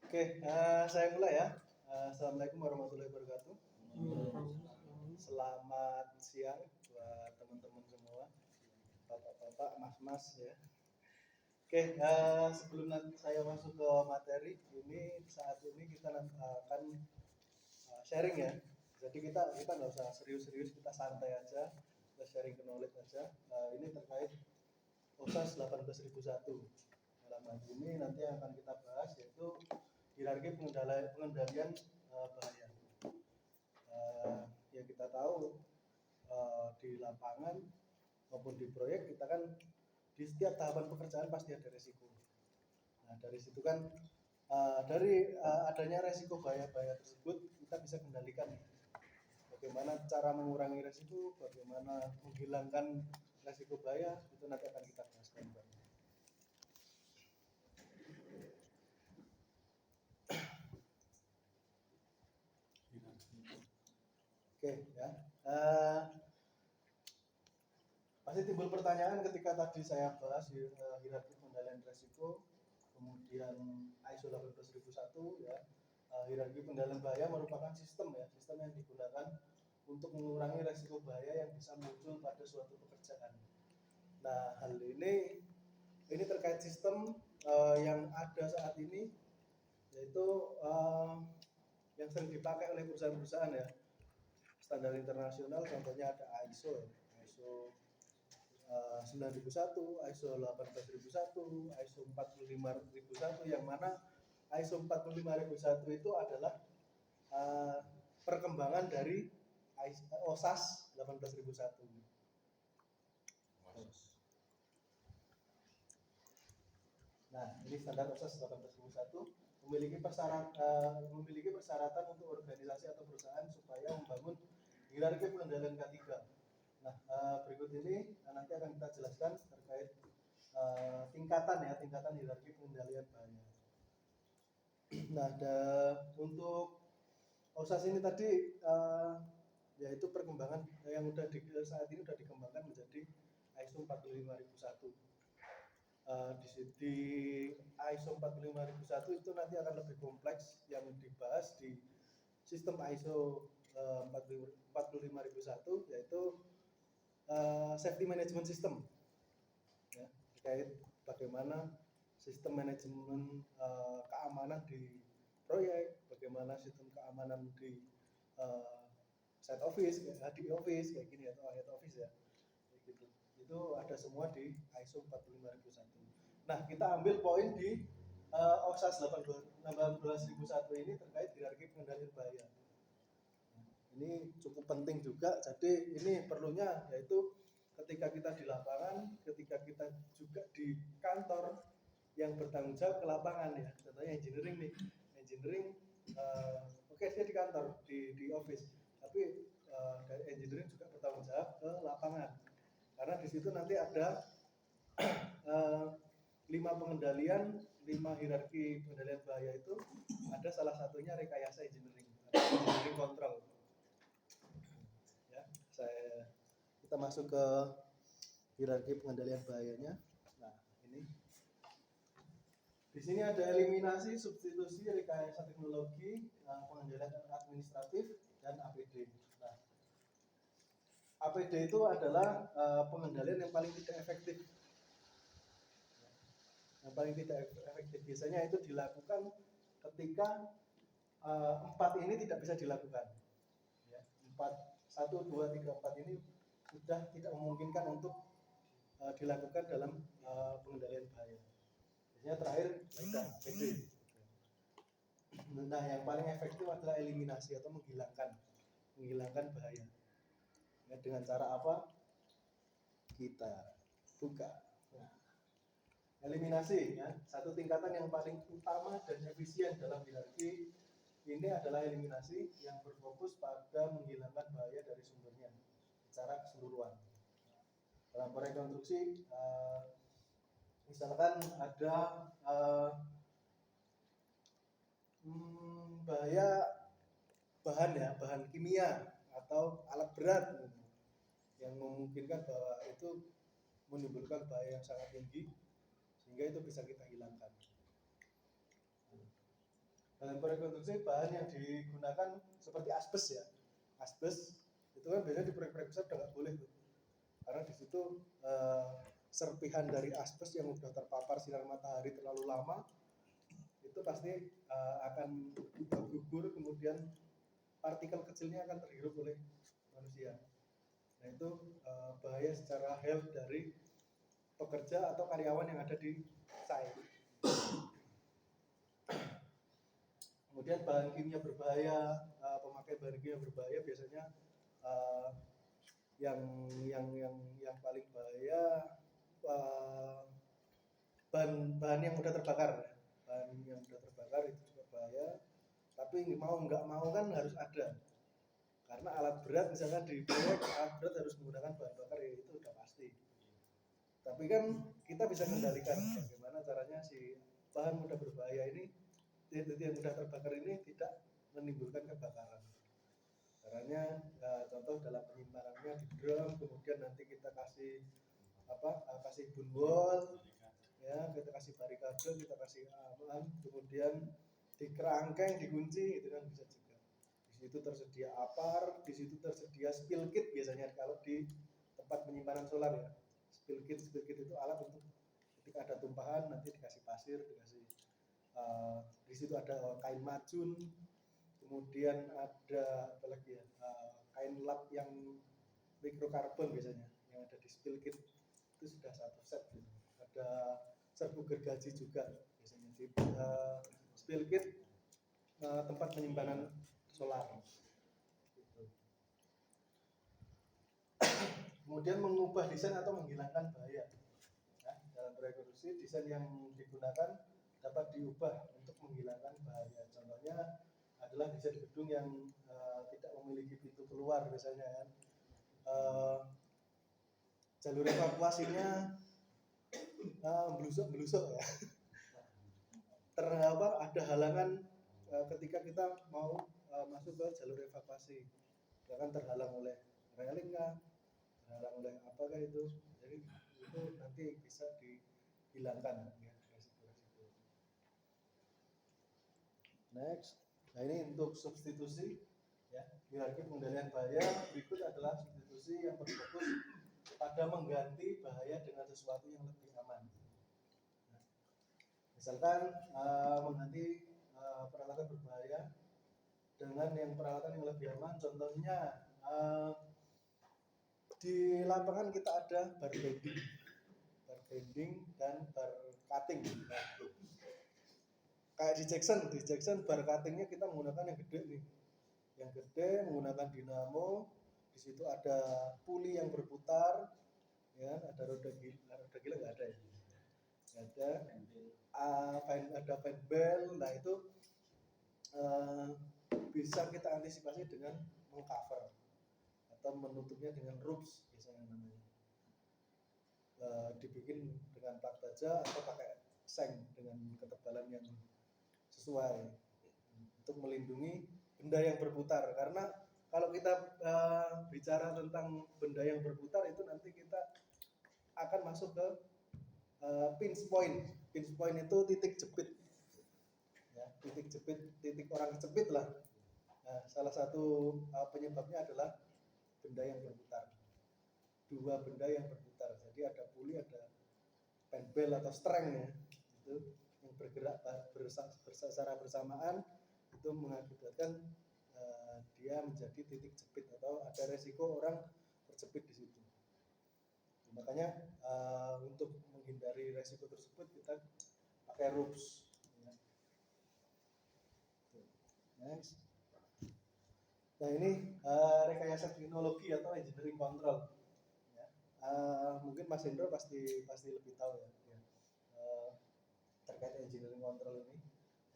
Oke, saya mulai ya. Assalamualaikum warahmatullahi wabarakatuh. Selamat siang buat teman-teman semua, bapak-bapak, mas-mas ya. Oke, sebelum nanti saya masuk ke materi, saat ini kita akan sharing ya. Jadi kita nggak usah serius-serius, kita santai aja, kita sharing knowledge aja. Ini terkait OSAS 18001. Dalam hal ini nanti yang akan kita bahas yaitu hierarki pengendalian bahaya. Ya kita tahu di lapangan maupun di proyek kita kan di setiap tahapan pekerjaan pasti ada resiko. Nah dari situ kan dari adanya resiko bahaya-bahaya tersebut kita bisa kendalikan bagaimana cara mengurangi resiko, bagaimana menghilangkan resiko bahaya, itu nanti akan kita bahas bareng-bareng. Oke ya. Pasti timbul pertanyaan ketika tadi saya bahas hierarki pengendalian resiko, kemudian ISO 18001 ya. Hierarki pengendalian bahaya merupakan sistem yang digunakan untuk mengurangi resiko bahaya yang bisa muncul pada suatu pekerjaan. Nah, hal ini terkait sistem yang ada saat ini, yaitu yang sering dipakai oleh perusahaan-perusahaan ya, standar internasional, contohnya ada ISO 9001, ISO 18001, ISO 45001, yang mana ISO 45001 itu adalah perkembangan dari OSAS 18001. Nah, ini standar OSAS 18001 memiliki persyaratan untuk organisasi atau perusahaan supaya membangun hierarki pengendalian K3. Nah, berikut ini nanti akan kita jelaskan terkait tingkatan hierarki pengendalian bahaya. Nah, untuk OSAS ini tadi yaitu perkembangan yang saat ini sudah dikembangkan menjadi ISO 45001. Di ISO 45001 itu nanti akan lebih kompleks yang dibahas di sistem ISO 45001, yaitu safety management system ya, terkait bagaimana sistem manajemen keamanan di proyek, bagaimana sistem keamanan di site office, di office kayak gini atau head office ya, kayak gitu. Itu ada semua di ISO 45001. Nah, kita ambil poin di OSAS 18001 ini terkait hierarki pengendalian bahaya. Ini cukup penting juga. Jadi ini perlunya yaitu ketika kita di lapangan, ketika kita juga di kantor yang bertanggung jawab ke lapangan ya. Contohnya engineering nih, oke, dia di kantor, di office, tapi dari engineering juga bertanggung jawab ke lapangan. Karena di situ nanti ada 5 pengendalian, 5 hierarki pengendalian bahaya itu ada salah satunya rekayasa engineering control. Kita masuk ke hierarki pengendalian bahayanya. Nah, ini di sini ada eliminasi, substitusi, rekayasa teknologi, pengendalian administratif, dan APD. Nah, APD itu adalah pengendalian yang paling tidak efektif. Yang paling tidak efektif biasanya itu dilakukan ketika 4 ini tidak bisa dilakukan. 1, 2, 3, 4 ini sudah tidak memungkinkan untuk dilakukan dalam pengendalian bahaya. Biasanya terakhir APD. Nah, yang paling efektif adalah eliminasi atau menghilangkan bahaya. Ya, dengan cara apa? Kita buka. Nah, eliminasi ya, satu tingkatan yang paling utama dan efisien dalam hierarki ini adalah eliminasi yang berfokus pada menghilangkan bahaya dari sumbernya secara keseluruhan. Dalam proyek konstruksi, misalkan ada bahaya bahan kimia atau alat berat yang memungkinkan bahwa itu menimbulkan bahaya yang sangat tinggi, sehingga itu bisa kita hilangkan. Dalam proyek bahan yang digunakan seperti asbes ya. Asbes itu kan biasanya di proyek-proyek besar udah nggak boleh tuh. Karena di situ serpihan dari asbes yang udah terpapar sinar matahari terlalu lama itu pasti akan tergugur, kemudian partikel kecilnya akan terhirup oleh manusia. Nah itu bahaya secara health dari pekerja atau karyawan yang ada di site. Kemudian bahan kimia berbahaya, pemakai bahan kimia berbahaya biasanya yang paling bahaya bahan yang mudah terbakar. Bahan yang mudah terbakar itu juga bahaya. Tapi mau nggak mau kan harus ada. Karena alat berat misalkan di proyek alat berat harus menggunakan bahan bakar ya itu udah pasti. Tapi kan kita bisa kendalikan bagaimana caranya si bahan mudah berbahaya ini, yang mudah terbakar ini tidak menimbulkan kebakaran. Caranya contoh dalam penyimpanannya di drum, kemudian nanti kita kasih kasih bunbol, ya kita kasih barikade, kita kasih aman, kemudian di kerangkeng dikunci itu kan bisa juga. Di situ tersedia apar, di situ tersedia spill kit biasanya kalau di tempat penyimpanan solar ya. Spill kit itu alat untuk ketika ada tumpahan nanti dikasih pasir, dikasih di situ ada kain macun, kemudian ada apa lagi ya, kain lap yang mikrokarbon biasanya yang ada di spill kit itu sudah satu set gitu. Ada serbu gergaji juga biasanya di spill kit tempat penyimpanan solar gitu. Kemudian mengubah desain atau menghilangkan bahaya. Nah, dalam rekonstruksi desain yang digunakan dapat diubah untuk menghilangkan bahaya. Contohnya adalah desain gedung yang tidak memiliki pintu keluar biasanya kan. Jalur evakuasinya belusuk ya. Ada halangan ketika kita mau masuk ke jalur evakuasi, bahkan terhalang oleh railing kah, terhalang oleh apakah itu, jadi itu nanti bisa dihilangkan ya resiko-resiko. Next, nah ini untuk substitusi ya, hierarki pengendalian bahaya. Berikut adalah substitusi yang berfokus pada mengganti bahaya dengan sesuatu yang lebih aman. Nah, misalkan mengganti peralatan berbahaya dengan yang peralatan yang lebih aman. Contohnya di lapangan kita ada bar bending dan bar cutting. Nah, kayak di Jackson bar cuttingnya kita menggunakan yang gede nih, yang gede menggunakan dinamo. Di situ ada puli yang berputar, ya ada roda gila nggak ada ya, ada fan bell. Nah itu bisa kita antisipasi dengan mengcover atau menutupnya dengan ropes biasanya namanya. Dibikin dengan plat baja atau pakai seng dengan ketebalan yang sesuai untuk melindungi benda yang berputar. Karena kalau kita bicara tentang benda yang berputar itu nanti kita akan masuk ke pinch point. Pinch point itu titik jepit ya, titik orang kejepit lah. Nah, salah satu penyebabnya adalah benda yang berputar, dua benda yang berputar. Jadi ada puli, ada penbel atau streng ya, itu yang bergerak secara bersamaan, itu mengakibatkan dia menjadi titik jepit atau ada resiko orang terjepit di situ. Makanya untuk menghindari resiko tersebut kita pakai ropes. Next. Nah ini rekayasa teknologi atau engineering control. Ya. Mungkin Mas Hendro pasti lebih tahu ya. Terkait engineering control ini,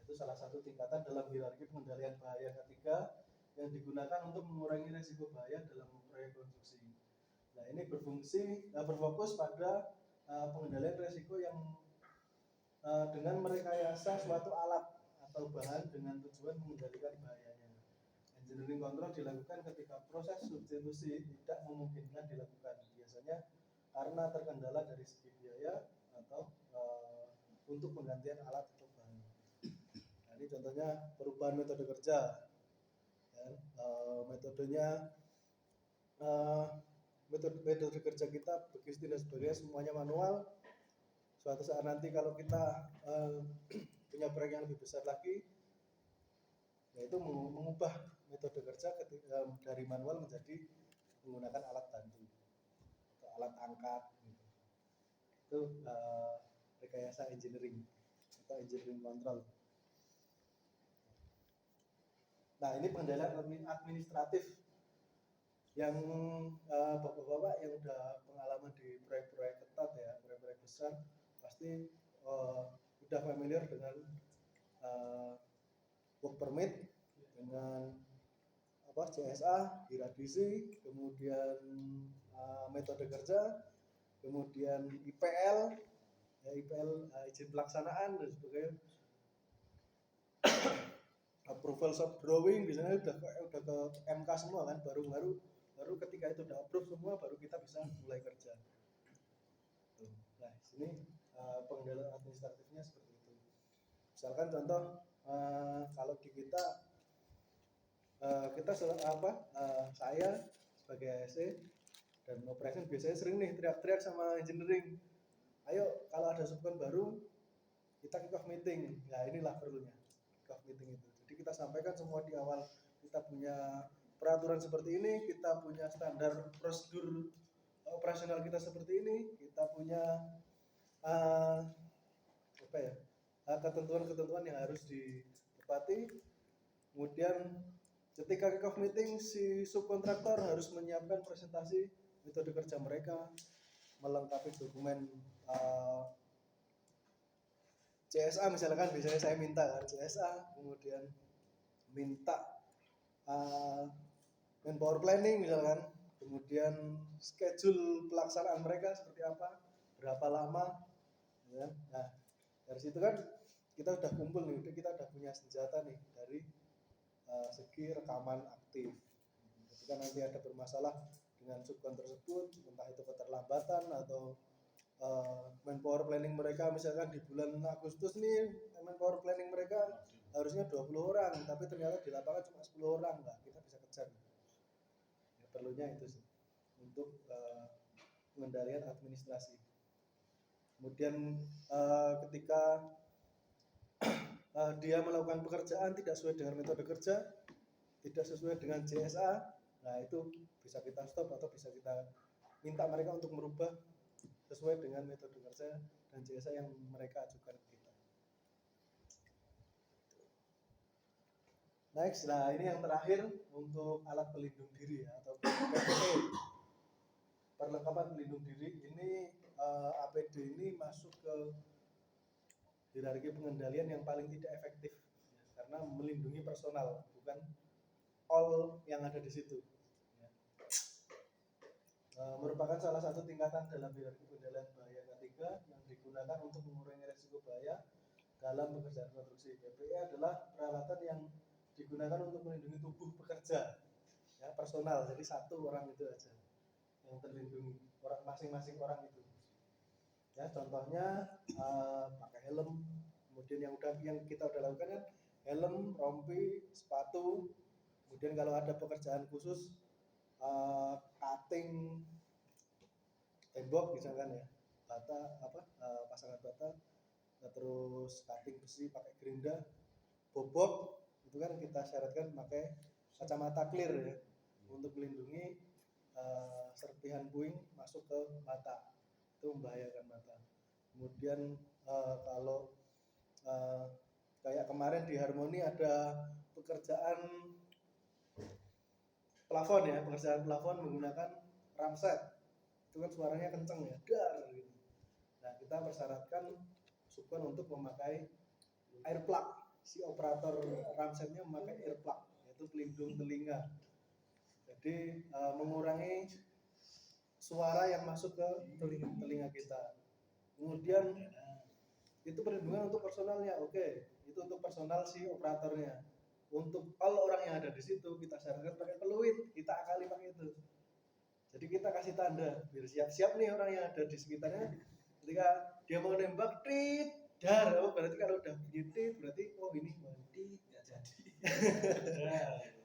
itu salah satu tingkatan dalam hierarki pengendalian bahaya ketiga yang digunakan untuk mengurangi resiko bahaya dalam proyek konstruksi. Nah ini berfokus pada pengendalian resiko yang dengan merekayasa suatu alat atau bahan dengan tujuan mengendalikan bahayanya. Engineering control dilakukan ketika proses substitusi tidak memungkinkan dilakukan, biasanya karena terkendala dari segi biaya atau untuk penggantian alat atau bahan. Nah, ini contohnya perubahan metode kerja, kan? Metodenya metode kerja kita begitu dan sebagainya semuanya manual. Suatu saat nanti kalau kita punya proyek yang lebih besar lagi, yaitu mengubah metode kerja dari manual menjadi menggunakan alat bantu atau alat angkat gitu. Itu rekayasa engineering atau engineering control. Nah, ini pengendalian administratif yang bapak-bapak yang udah pengalaman di proyek-proyek ketat ya, proyek-proyek besar pasti udah familiar dengan work permit, dengan CSA, iradisi, kemudian metode kerja, kemudian IPL, ya, IPL izin pelaksanaan dan sebagainya. Approval shop drawing biasanya udah ke MK semua kan, baru ketika itu udah approve semua baru kita bisa mulai kerja. Nah, sini pengendalian administratifnya seperti itu. Misalkan contoh kalau di kita saya sebagai ASE dan operation biasanya sering nih teriak-teriak sama engineering, ayo kalau ada subkon baru kita kick off meeting. Nah, inilah perlunya kick off meeting itu. Jadi kita sampaikan semua di awal, kita punya peraturan seperti ini, kita punya standar prosedur operasional kita seperti ini, kita punya ketentuan-ketentuan yang harus ditepati. Kemudian ketika kick off meeting, si subkontraktor harus menyiapkan presentasi metode kerja mereka, melengkapi dokumen CSA misalkan, biasanya saya minta kan CSA, kemudian minta manpower planning misalkan, kemudian schedule pelaksanaan mereka seperti apa, berapa lama, ya. Nah, dari situ kan kita udah kumpul nih, kita udah punya senjata nih dari segi rekaman aktif. Ketika nanti ada bermasalah dengan subkon tersebut, entah itu keterlambatan atau manpower planning mereka misalkan di bulan Agustus nih, manpower planning mereka harusnya 20 orang, tapi ternyata di lapangan cuma 10 orang, nah kita bisa kejar. Ya, perlunya itu sih untuk pengendalian administrasi. Kemudian ketika dia melakukan pekerjaan tidak sesuai dengan metode kerja, tidak sesuai dengan CSA, nah itu bisa kita stop atau bisa kita minta mereka untuk merubah sesuai dengan metode kerja dan CSA yang mereka ajukan ke kita. Next, nah ini yang terakhir untuk alat pelindung diri ya, atau PPE. Perlengkapan pelindung diri ini APD ini masuk ke hierarki pengendalian yang paling tidak efektif ya, karena melindungi personal, bukan all yang ada di situ. Merupakan salah satu tingkatan dalam hierarki pengendalian bahaya ketiga yang digunakan untuk mengurangi risiko bahaya dalam pekerjaan konstruksi. PPE adalah peralatan yang digunakan untuk melindungi tubuh pekerja, ya, personal. Jadi satu orang itu aja yang terlindungi, orang masing-masing orang itu. Ya, contohnya pakai helm. Kemudian yang kita udah lakukan kan helm, rompi, sepatu. Kemudian kalau ada pekerjaan khusus cutting tembok misalkan ya, bata pasangan bata, terus cutting besi pakai gerinda, bobot itu kan kita syaratkan pakai kacamata clear ya, untuk melindungi serpihan puing masuk ke mata, itu membahayakan mata. Kemudian kalau kayak kemarin di Harmoni ada pekerjaan plafon ya, pekerjaan plafon menggunakan ramset, itu kan suaranya kenceng ya, dar gitu. Nah, kita persyaratkan subkon untuk memakai air plug, si operator ramsetnya memakai air plug, yaitu pelindung telinga. Jadi mengurangi suara yang masuk ke telinga kita. Kemudian itu perlindungan untuk personalnya, oke, itu untuk personal si operatornya. Untuk all orang yang ada di situ kita sarankan pakai peluit, kita akali pakai itu. Jadi kita kasih tanda biar siap-siap nih orang yang ada di sekitarnya, ketika dia mau nembak, dar, berarti kalau udah bunyi berarti oh ini mati,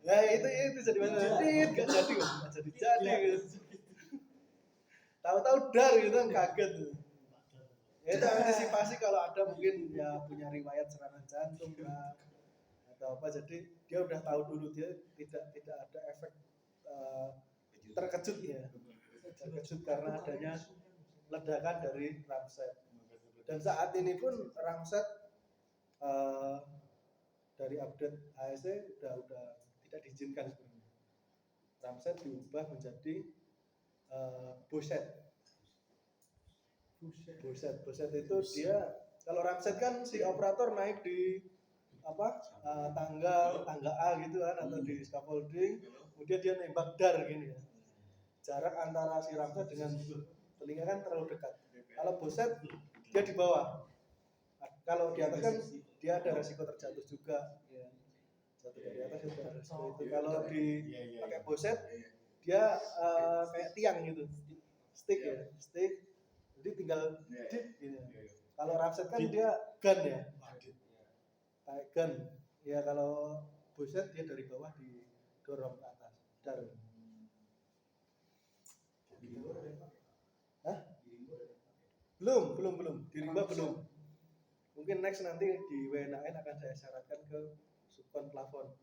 Ya itu jadi masalah. Gak jadi Mas, gak jadi gitu. Tahu-tahu dar gitu kan kaget. Ya itu antisipasi kalau ada mungkin ya punya riwayat serangan jantung lah atau apa, jadi dia udah tahu dulu, dia tidak ada efek uh, terkejut ya, terkejut karena adanya ledakan dari ramset. Dan saat ini pun ramset uh, dari update HSE udah tidak diizinkan sebenarnya. Ramset diubah menjadi boset. Boset itu dia, kalau ramset kan si operator naik di apa tangga A gitu kan, atau di scaffolding, kemudian dia nembak dar gini ya. Jarak antara si ramset dengan telinga kan terlalu dekat. Kalau boset dia di bawah. Kalau di atas kan dia ada resiko terjatuh juga ya. Jatuh dari atas itu ada resiko itu. Kalau dipakai boset dia kayak tiang gitu. Stick ya, stick. Jadi tinggal dit gitu. Kalau ramset kan dia gun ya. Kayak gun. Ya kalau boset dia dari bawah didorong ke atas. Dar. Hah? Belum. Di rimba belum. Mungkin next nanti di WNAN akan saya syaratkan ke subkon plafon.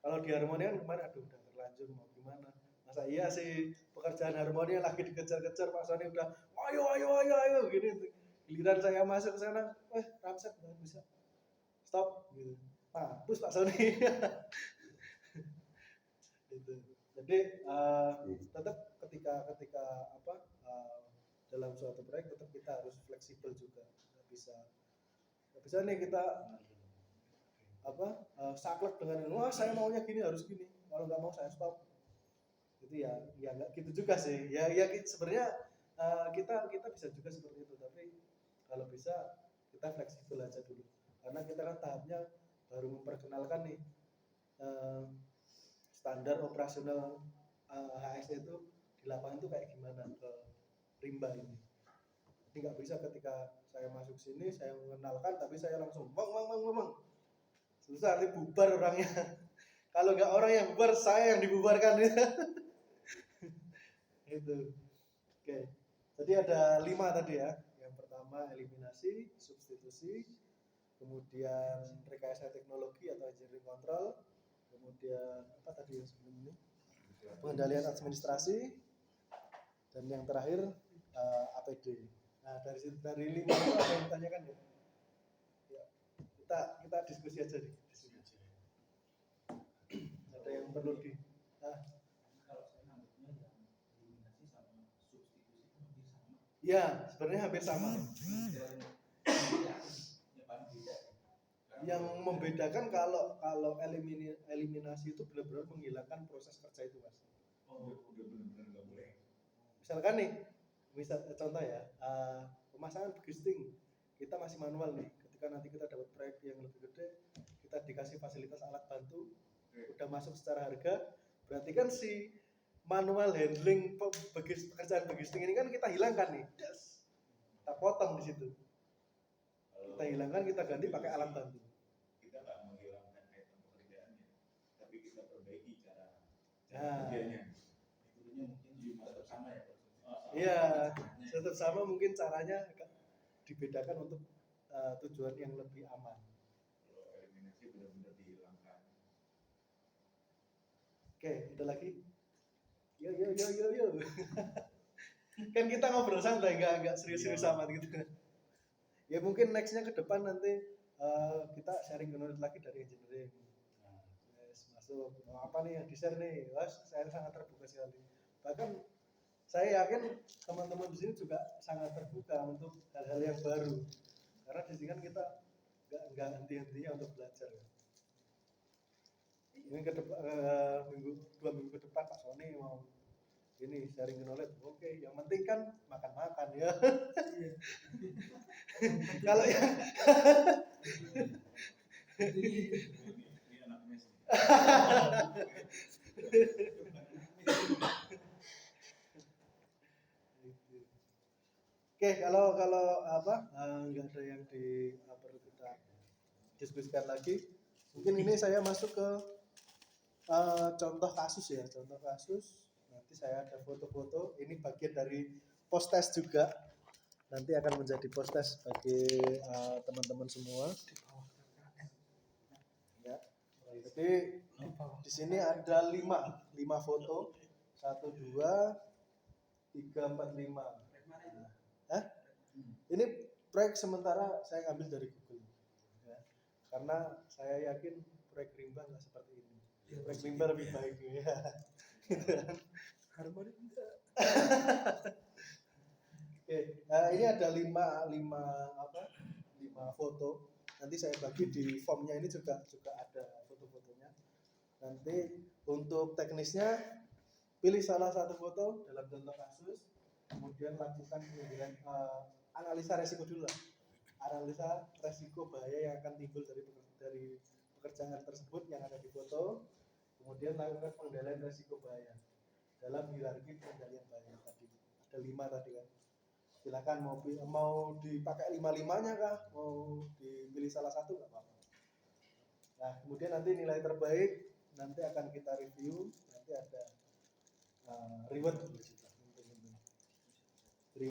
Kalau di harmoni kan kemarin aduh udah terlanjur mau gimana. Masa iya sih pekerjaan harmoni lagi dikejar-kejar Pak Sony udah ayo gini. Giliran saya masuk ke sana, ramset nggak bisa. Stop gitu. Mampus Pak Sony. Gitu. Jadi tetap ketika apa dalam suatu proyek tetap kita harus fleksibel juga. Nggak bisa nih kita saklek dengan wah saya maunya gini harus gini, kalau nggak mau saya stop. Itu ya nggak gitu juga sih. Ya sebenarnya kita bisa juga seperti itu, tapi kalau bisa kita fleksibel aja dulu, karena kita kan tahapnya baru memperkenalkan nih standar operasional HSE itu di lapangan itu kayak gimana ke rimba ini. Jadi nggak bisa ketika saya masuk sini saya mengenalkan tapi saya langsung bang susah, nanti bubar orangnya. Kalau nggak orang yang bubar, saya yang dibubarkan. Itu. Oke. Jadi ada 5 tadi ya. Yang pertama eliminasi, substitusi, kemudian rekayasa teknologi atau engineering control, kemudian apa tadi yang sebelum ini? Pengendalian administrasi, dan yang terakhir APD. Nah dari 5 itu ada yang ditanyakan ya? Kita diskusi aja nih. Ada yang perlu di kalau saya nangkepnya yang eliminasi sama substitusi itu hampir sama. Ya, sebenarnya hampir sama. Yang membedakan kalau eliminasi itu benar-benar menghilangkan proses kerja itu, Mas. Oh, udah benar-benar nggak boleh. Misalkan nih, contoh ya, pemasangan gisting kita masih manual nih. Ketika nanti kita dapat proyek yang lebih gede, kita dikasih fasilitas alat bantu, udah masuk secara harga, berarti kan si manual handling pekerjaan begisting ini kan kita hilangkan nih, kita potong di situ, kita hilangkan, kita ganti pakai alat bantu. Kita nggak menghilangkan item pekerjaannya, tapi kita perbaiki cara kerjanya. Itunya mungkin tetap sama ya. Iya, tetap sama, mungkin caranya dibedakan untuk tujuan yang lebih aman. Kalau eliminasi benar-benar dihilangkan. Oke, ada lagi? Yo. Kan kita ngobrol santai, nggak serius-serius amat gitu. Ya mungkin nextnya ke depan nanti kita sharing knowledge lagi dari engineering. Masuk apa nih yang di-share nih? Saya sangat terbuka sekali. Bahkan saya yakin teman-teman di sini juga sangat terbuka untuk hal-hal yang baru. Karena di sini kan kita nggak henti-hentinya untuk belajar. Ini ke depan 2 minggu ke depan Pak Sony mau ini sharing knowledge. Oke, yang penting kan makan ya. Kalau ya Oke, kalau apa nggak ada yang perlu kita diskusikan lagi. Mungkin ini saya masuk ke contoh kasus ya, contoh kasus. Nanti saya ada foto-foto. Ini bagian dari post test juga. Nanti akan menjadi post test bagi teman-teman semua. Ya. Jadi di sini ada 5 foto. 1, 2, 3, 4, 5. Hah? Ini proyek sementara saya ambil dari Google. Ya. Karena saya yakin proyek rimba nggak seperti ini. Proyek rimba lebih baik ya. Gitu kan. Harmoni enggak. Oke, ini ada 5 foto. Nanti saya bagi di formnya ini juga ada foto-fotonya. Nanti untuk teknisnya pilih salah satu foto dalam contoh kasus, kemudian lakukan pengambilan analisa resiko dulu. Analisa resiko bahaya yang akan timbul dari pekerjaan tersebut yang ada di foto. Kemudian lakukan pengendalian resiko bahaya dalam hierarki pengendalian bahaya tadi. Ada 5 tadi kan. Silakan mau dipakai 5-5-nya kah, mau dipilih salah satu nggak apa-apa. Nah kemudian nanti nilai terbaik nanti akan kita review, nanti ada reward.